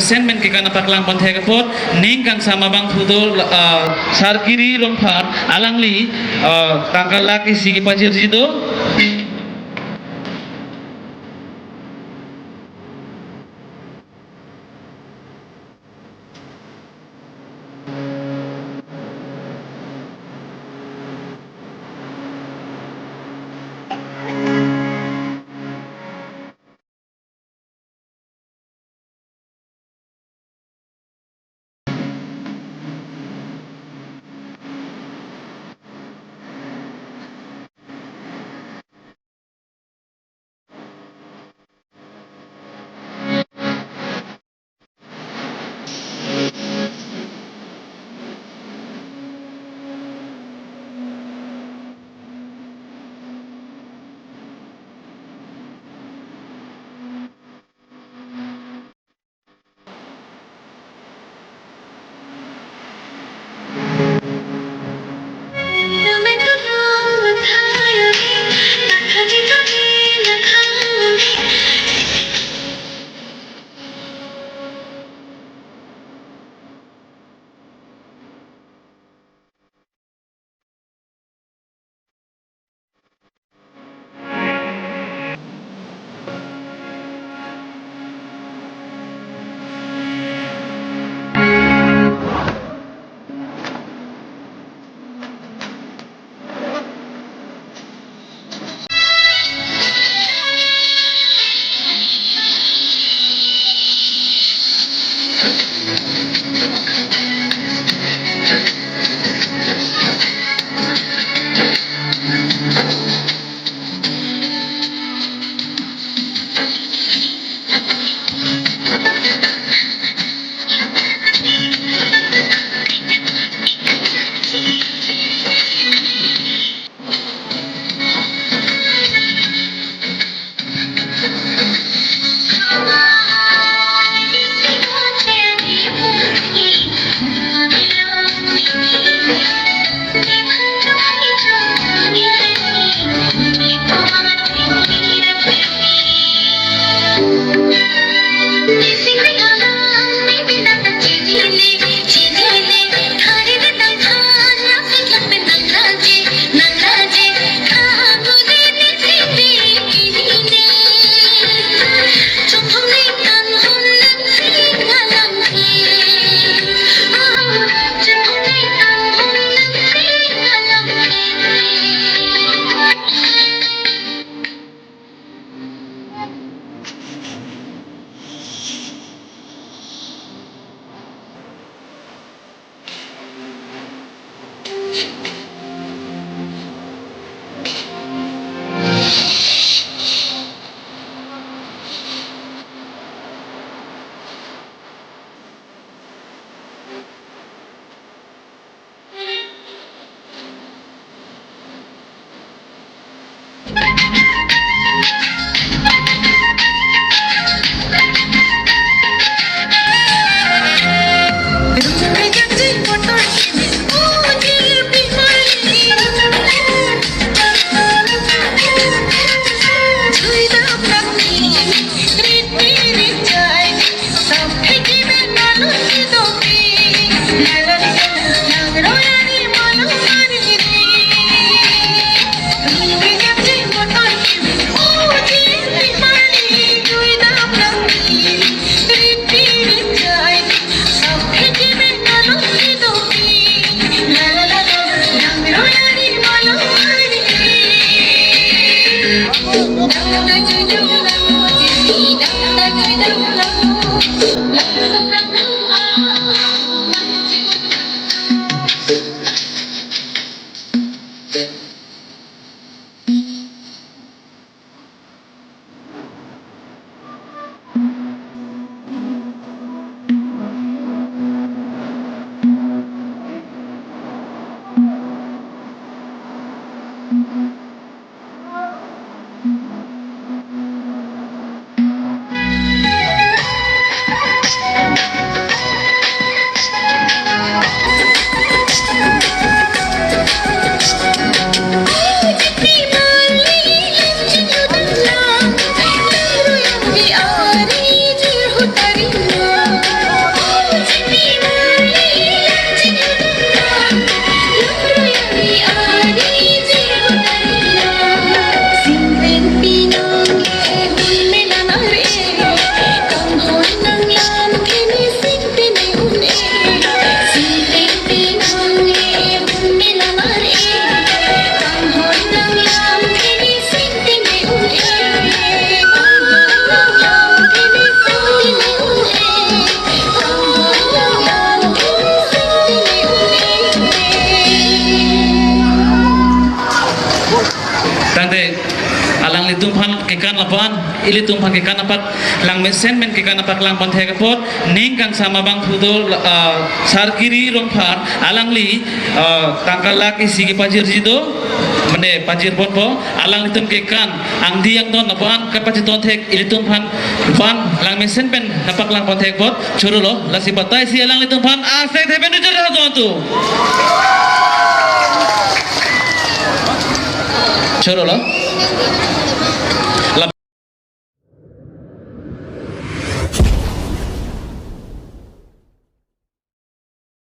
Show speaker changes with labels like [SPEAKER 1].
[SPEAKER 1] assignment ke kana paklang panthai ka pot ning kang sama bang thudo sarkiri longphar alangli tangkala ki sigi pajir jido tangte alang litung phan kekan lapan ilitung phan kekan apat lang mesen men kekan apak lang panthe kapot ning kang sama bang thudo sarkiri rong phan alang li tangkal laki sigi pajir jido mane pajir potpo alang litung kekan ang diang don lapan kapaciton thek ilitung phan lang mesen pen napak lang panthe kapot churu lo lasi batai si alang litung phan ase theben tu jara tu churu lo